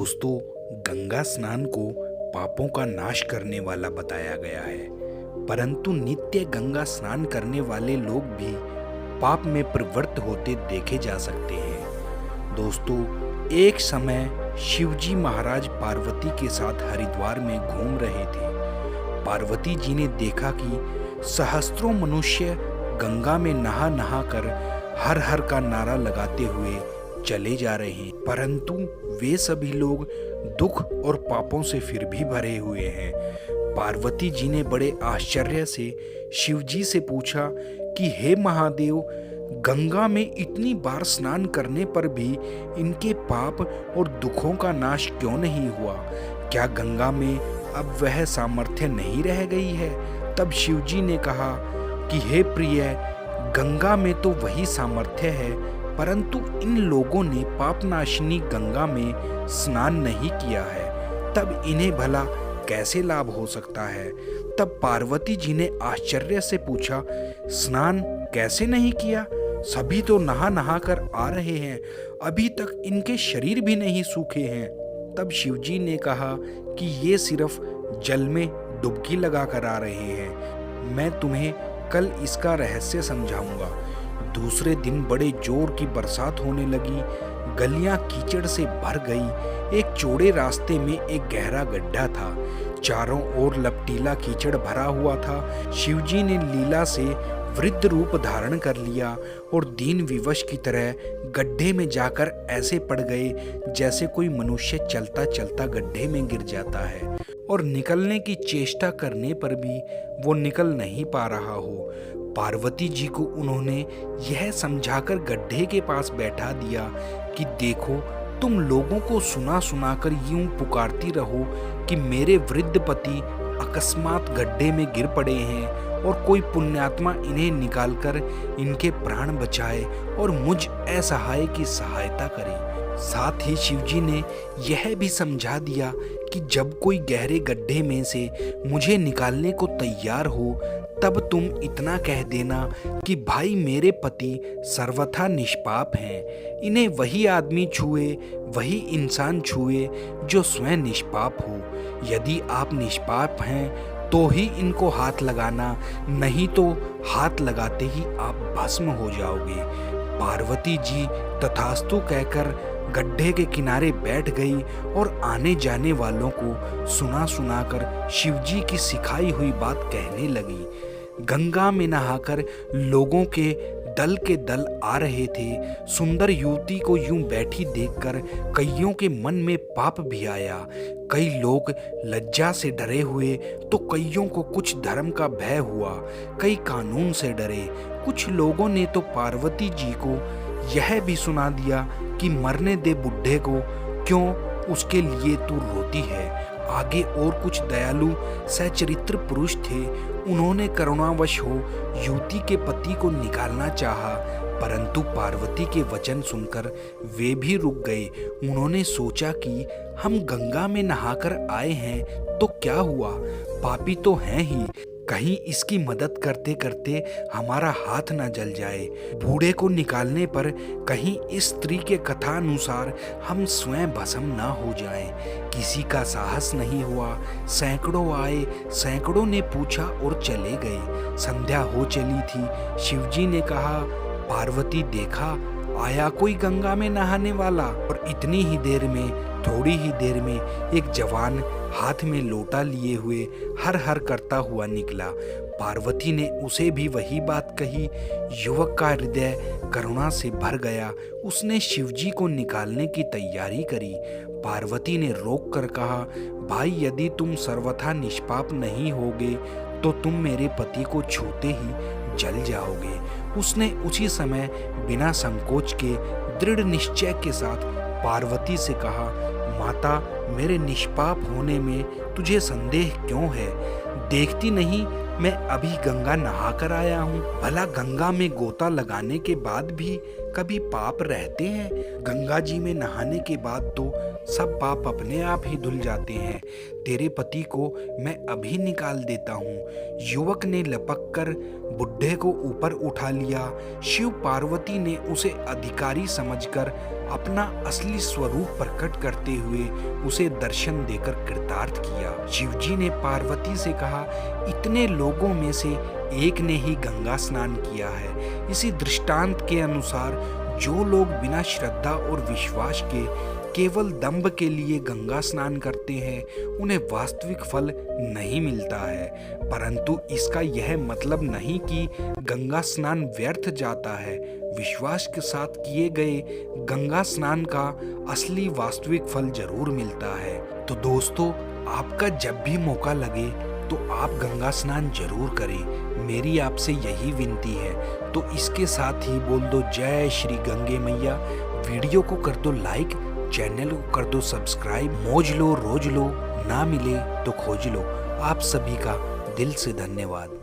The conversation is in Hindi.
दोस्तों, गंगा स्नान को पापों का नाश करने वाला बताया गया है, परंतु नित्य गंगा स्नान करने वाले लोग भी पाप में प्रवृत्त होते देखे जा सकते हैं। दोस्तों, एक समय शिवजी महाराज पार्वती के साथ हरिद्वार में घूम रहे थे। पार्वती जी ने देखा कि सहस्त्रों मनुष्य गंगा में नहा नहा कर हर हर का नारा लगाते हुए चले जा रहे हैं, परंतु वे सभी लोग दुख और पापों से फिर भी भरे हुए हैं। पार्वती जी ने बड़े आश्चर्य से शिवजी से पूछा कि हे महादेव, गंगा में इतनी बार स्नान करने पर भी इनके पाप और दुखों का नाश क्यों नहीं हुआ? क्या गंगा में अब वह सामर्थ्य नहीं रह गई है? तब शिवजी ने कहा कि हे प्रिय, गंगा में तो वही सामर्थ्य है, परंतु इन लोगों ने पापनाशिनी गंगा में स्नान नहीं किया है, तब इन्हें भला कैसे लाभ हो सकता है? तब पार्वती जी ने आश्चर्य से पूछा, स्नान कैसे नहीं किया? सभी तो नहा नहा कर आ रहे हैं, अभी तक इनके शरीर भी नहीं सूखे हैं। तब शिवजी ने कहा कि ये सिर्फ जल में डुबकी लगा कर आ रहे हैं, मैं तुम्हें कल इसका रहस्य समझाऊंगा। दूसरे दिन बड़े जोर की बरसात होने लगी, गलियां कीचड़ से भर गई। एक चौड़े रास्ते में एक गहरा गड्ढा था, चारों ओर लपटीला कीचड़ भरा हुआ था। शिवजी ने लीला से वृद्ध रूप धारण कर लिया और दीन विवश की तरह गड्ढे में जाकर ऐसे पड़ गए जैसे कोई मनुष्य चलता चलता गड्ढे में गिर जाता है और निकलने की चेष्टा करने पर भी वो निकल नहीं पा रहा हो। पार्वती जी को उन्होंने यह समझाकर गड्ढे के पास बैठा दिया कि देखो, तुम लोगों को सुना सुनाकर यूं पुकारती रहो कि मेरे वृद्ध पति अकस्मात गड्ढे में गिर पड़े हैं और कोई पुण्यात्मा इन्हें निकालकर इनके प्राण बचाए और मुझ असहाय की सहायता करे। साथ ही शिवजी ने यह भी समझा दिया कि जब कोई गहरे गड्ढे में से मुझे निकालने को तैयार हो, तब तुम इतना कह देना कि भाई, मेरे पति सर्वथा निष्पाप हैं, इन्हें वही आदमी छुए, वही इंसान छुए जो स्वयं निष्पाप हो। यदि आप निष्पाप हैं तो ही इनको हाथ लगाना, नहीं तो हाथ लगाते ही आप भस्म हो जाओगे। पार्वती जी तथास्तु कहकर गड्ढे के किनारे बैठ गई और आने जाने वालों को सुना सुनाकर शिवजी की सिखाई हुई बात कहने लगी। गंगा में नहाकर लोगों के दल आ रहे थे। सुंदर युवती को यूं बैठी देखकर कईयों के मन में पाप भी आया। कई लोग लज्जा से डरे हुए तो कईयों को कुछ धर्म का भय हुआ, कई कानून से डरे। कुछ लोगों ने तो पार्वती जी को यह भी सुना दिया कि मरने दे बुढ़े को, क्यों उसके लिए तू रोती है। आगे और कुछ दयालु सच्चरित्र पुरुष थे, उन्होंने करुणावश हो युवती के पति को निकालना चाहा, परंतु पार्वती के वचन सुनकर वे भी रुक गए। उन्होंने सोचा कि हम गंगा में नहाकर आए हैं तो क्या हुआ, पापी तो हैं ही, कहीं इसकी मदद करते करते हमारा हाथ न जल जाए। बूढ़े को निकालने पर कहीं इस स्त्री के कथा अनुसार हम स्वयं भस्म न हो जाएं। किसी का साहस नहीं हुआ। सैकड़ों आए, सैकड़ों ने पूछा और चले गए। संध्या हो चली थी। शिवजी ने कहा, पार्वती, देखा आया कोई गंगा में नहाने वाला। और इतनी ही देर में, थोड़ी ही देर में एक जवान हाथ में लोटा लिए हुए हर हर करता हुआ निकला। पार्वती ने उसे भी वही बात कही। युवक का हृदय करुणा से भर गया। उसने शिवजी को निकालने की तैयारी करी। पार्वती ने रोक कर कहा, भाई, यदि तुम सर्वथा निष्पाप नहीं होगे तो तुम मेरे पति को छूते ही जल जाओगे। उसने उसी समय बिना संकोच के दृढ़ निश्चय के साथ पार्वती से कहा, माता, मेरे निष्पाप होने में तुझे संदेह क्यों है? देखती नहीं मैं अभी गंगा नहा कर आया हूँ। भला गंगा में गोता लगाने के बाद भी कभी पाप रहते हैं? गंगा जी में नहाने के बाद तो सब पाप अपने आप ही धुल जाते हैं। तेरे पति को मैं अभी निकाल देता हूँ। युवक ने लपक कर बुढ़े को ऊपर उठा लिया। शिव पार्वती ने उसे अधिकारी समझकर अपना असली स्वरूप प्रकट करते हुए उसे दर्शन देकर कृतार्थ किया। शिवजी ने पार्वती से कहा, इतने लोगों में से एक ने ही गंगा स्नान किया है। इसी दृष्टांत के अनुसार जो लोग बिना श्रद्धा और विश्वास के केवल दंभ के लिए गंगा स्नान करते हैं उन्हें वास्तविक फल नहीं मिलता है। परंतु इसका यह मतलब नहीं कि गंगा स्नान व्यर्थ जाता है। विश्वास के साथ किए गए गंगा स्नान का असली वास्तविक फल जरूर मिलता है। तो दोस्तों, आपका जब भी मौका लगे तो आप गंगा स्नान जरूर करें। मेरी आपसे यही विनती है। तो इसके साथ ही बोल दो जय श्री गंगे मैया। वीडियो को कर दो लाइक, चैनल को कर दो सब्सक्राइब। मौज लो रोज लो, ना मिले तो खोज लो। आप सभी का दिल से धन्यवाद।